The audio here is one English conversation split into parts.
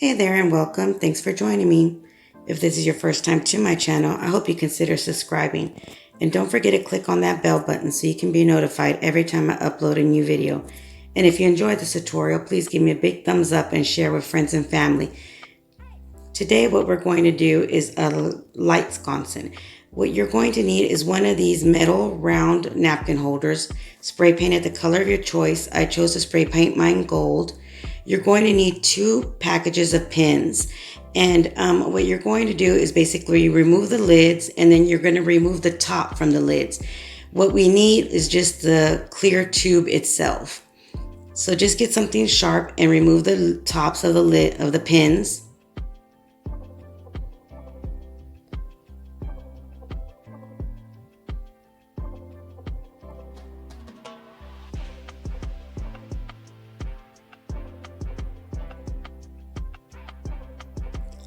Hey there and welcome. Thanks for joining me. If this is your first time to my channel, I hope you consider subscribing. And don't forget to click on that bell button so you can be notified every time I upload a new video. And if you enjoyed this tutorial, please give me a big thumbs up and share with friends and family. Today what we're going to do is a light sconce. What you're going to need is one of these metal round napkin holders, spray painted the color of your choice. I chose to spray paint mine gold. You're going to need 2 packages of pins. And what you're going to do is basically remove the lids and then you're going to remove the top from the lids. What we need is just the clear tube itself. So just get something sharp and remove the tops of the lid of the pins.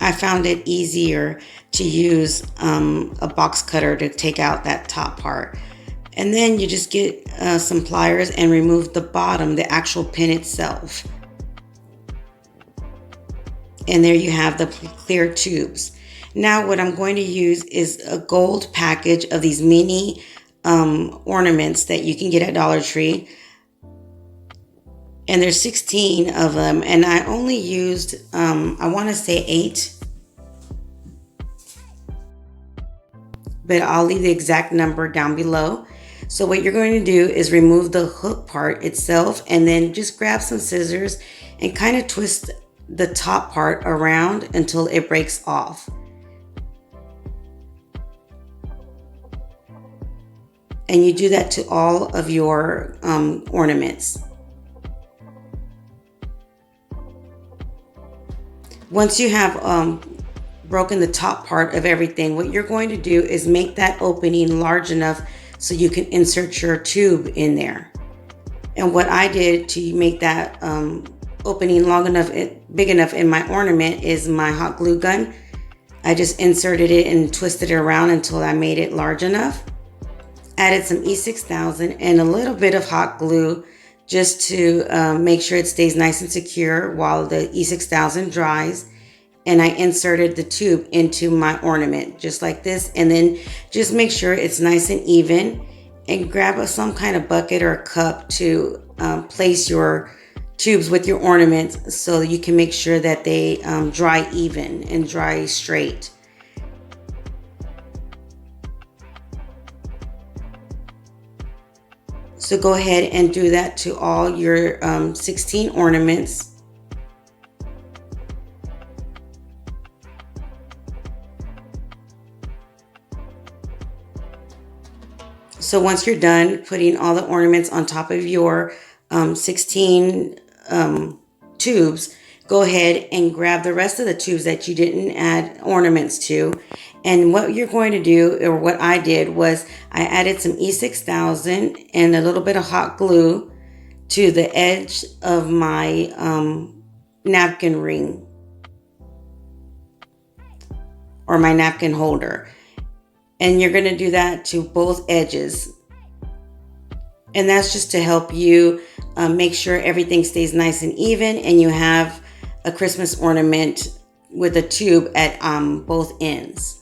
I found it easier to use a box cutter to take out that top part. And then you just get some pliers and remove the bottom, the actual pin itself. And there you have the clear tubes. Now what I'm going to use is a gold package of these mini ornaments that you can get at Dollar Tree. And there's 16 of them, and I only used, I want to say 8, but I'll leave the exact number down below. So what you're going to do is remove the hook part itself, and then just grab some scissors and kind of twist the top part around until it breaks off. And you do that to all of your ornaments. Once you have broken the top part of everything, what you're going to do is make that opening large enough so you can insert your tube in there. And what I did to make that opening long enough, big enough in my ornament is my hot glue gun. I just inserted it and twisted it around until I made it large enough. Added some E6000 and a little bit of hot glue just to make sure it stays nice and secure while the E6000 dries. And I inserted the tube into my ornament just like this, and then just make sure it's nice and even, and grab some kind of bucket or a cup to place your tubes with your ornaments so you can make sure that they dry even and dry straight. So go ahead and do that to all your 16 ornaments. So once you're done putting all the ornaments on top of your 16 tubes, go ahead and grab the rest of the tubes that you didn't add ornaments to. And what you're going to do, or what I did, was I added some E6000 and a little bit of hot glue to the edge of my napkin ring or my napkin holder. And you're going to do that to both edges. And that's just to help you make sure everything stays nice and even and you have a Christmas ornament with a tube at both ends.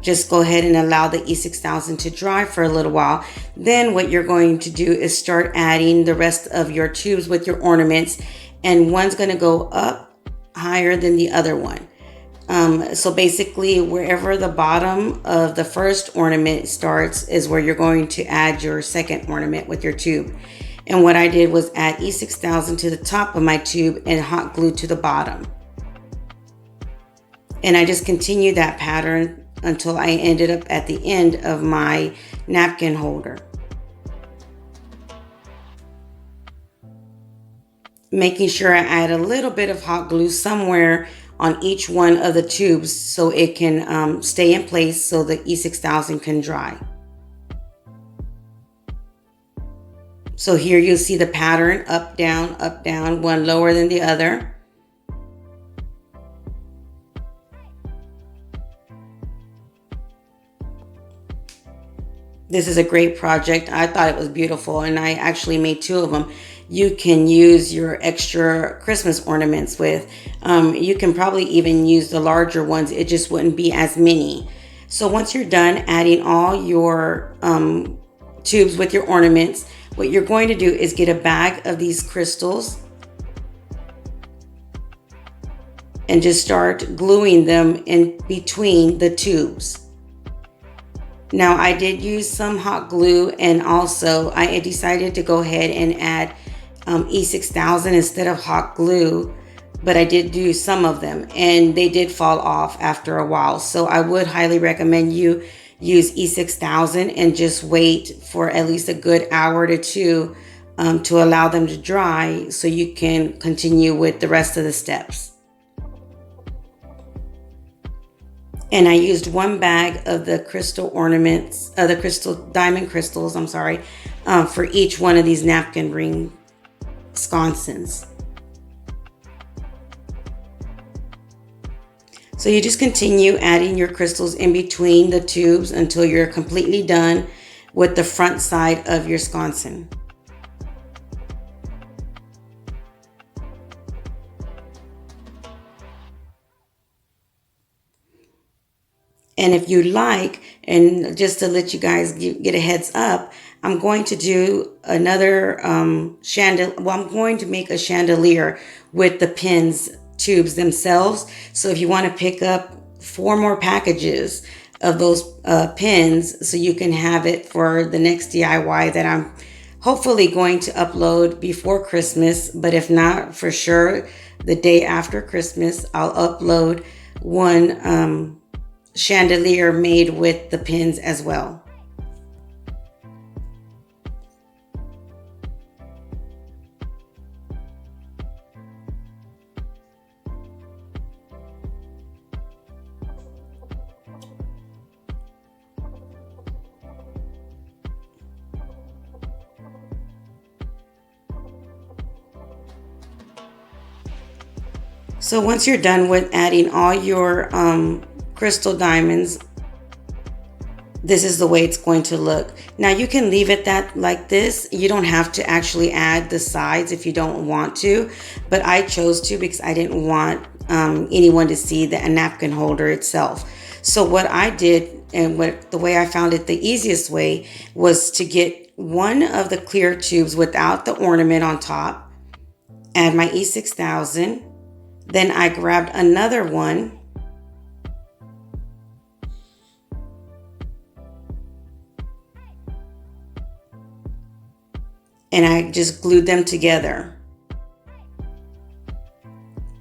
Just go ahead and allow the E6000 to dry for a little while. Then what you're going to do is start adding the rest of your tubes with your ornaments, and one's going to go up higher than the other one. So basically wherever the bottom of the first ornament starts is where you're going to add your second ornament with your tube. And what I did was add E6000 to the top of my tube and hot glue to the bottom. And I just continued that pattern until I ended up at the end of my napkin holder. Making sure I add a little bit of hot glue somewhere on each one of the tubes so it can stay in place so the E6000 can dry. So here you'll see the pattern, up, down, one lower than the other. This is a great project. I thought it was beautiful, and I actually made 2 of them. you can use your extra Christmas ornaments with. You can probably even use the larger ones. It just wouldn't be as many. So once you're done adding all your tubes with your ornaments, what you're going to do is get a bag of these crystals and just start gluing them in between the tubes. Now I did use some hot glue, and also I decided to go ahead and add E6000 instead of hot glue, but I did do some of them and they did fall off after a while. So I would highly recommend you use E6000 and just wait for at least a good hour to two to allow them to dry so you can continue with the rest of the steps. And I used one bag of the crystal ornaments, the crystal diamond crystals, for each one of these napkin ring sconces. So you just continue adding your crystals in between the tubes until you're completely done with the front side of your sconce. And if you like, and just to let you guys get a heads up, I'm going to do another chandelier. Well, I'm going to make a chandelier with the pins tubes themselves. So if you want to pick up 4 more packages of those pins, so you can have it for the next DIY that I'm hopefully going to upload before Christmas. But if not, for sure, the day after Christmas, I'll upload one chandelier made with the pins as well. So once you're done with adding all your crystal diamonds, this is the way it's going to look. Now you can leave it like this. You don't have to actually add the sides if you don't want to, but I chose to because I didn't want anyone to see the napkin holder itself. So what I did, and the way I found it the easiest way, was to get one of the clear tubes without the ornament on top, add my E6000, then I grabbed another one and I just glued them together,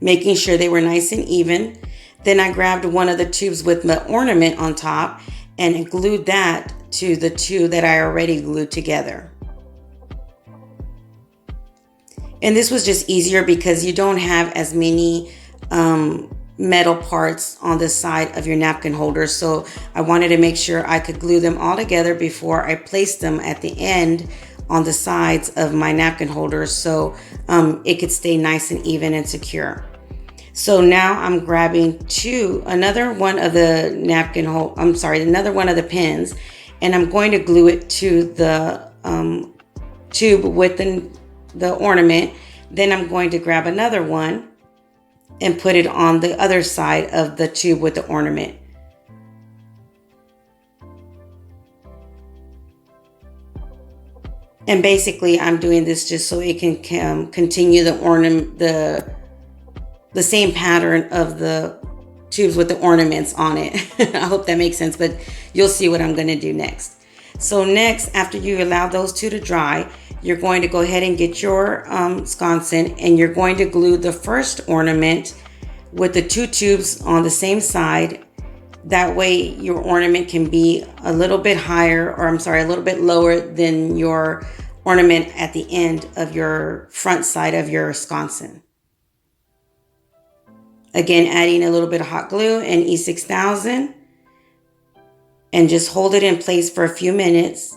making sure they were nice and even. Then I grabbed one of the tubes with my ornament on top and glued that to the two that I already glued together. And this was just easier because you don't have as many metal parts on the side of your napkin holder. So I wanted to make sure I could glue them all together before I placed them at the end on the sides of my napkin holders, so it could stay nice and even and secure. So now I'm grabbing another one of the another one of the pins, and I'm going to glue it to the tube with the ornament. Then I'm going to grab another one and put it on the other side of the tube with the ornament. And basically I'm doing this just so it can continue the ornament, the same pattern of the tubes with the ornaments on it. I hope that makes sense, but you'll see what I'm going to do next. So next, after you allow those two to dry, you're going to go ahead and get your sconce, and you're going to glue the first ornament with the 2 tubes on the same side. That way your ornament can be a little bit higher, or a little bit lower than your ornament at the end of your front side of your sconce. Again, adding a little bit of hot glue and E6000, and just hold it in place for a few minutes.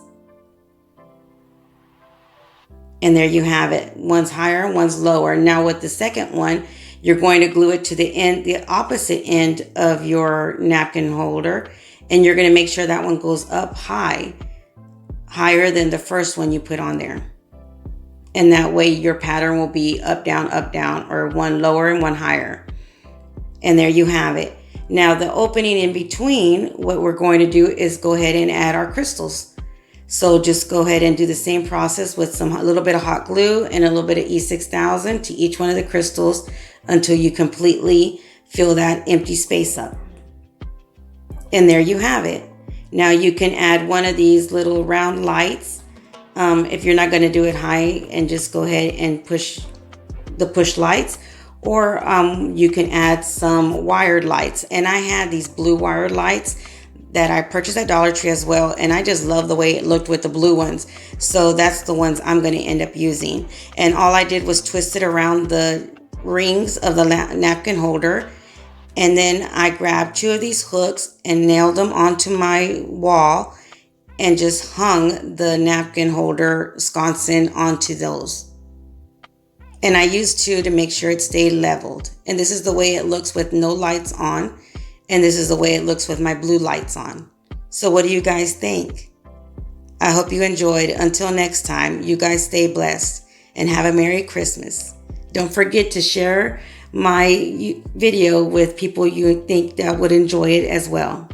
And there you have it. One's higher, one's lower. Now with the second one, you're going to glue it to the opposite end of your napkin holder, and you're going to make sure that one goes up higher than the first one you put on there. And that way your pattern will be up, down, or one lower and one higher. And there you have it. Now the opening in between, what we're going to do is go ahead and add our crystals. So just go ahead and do the same process with a little bit of hot glue and a little bit of E6000 to each one of the crystals until you completely fill that empty space up. And there you have it. Now you can add one of these little round lights. If you're not going to do it high, and just go ahead and push lights, or you can add some wired lights. And I had these blue wired lights that I purchased at Dollar Tree as well, and I just love the way it looked with the blue ones. So that's the ones I'm going to end up using. And all I did was twist it around the rings of the napkin holder, and then I grabbed 2 of these hooks and nailed them onto my wall and just hung the napkin holder sconce onto those. And I used 2 to make sure it stayed leveled. And this is the way it looks with no lights on. And this is the way it looks with my blue lights on. So what do you guys think? I hope you enjoyed. Until next time, you guys stay blessed and have a Merry Christmas. Don't forget to share my video with people you think that would enjoy it as well.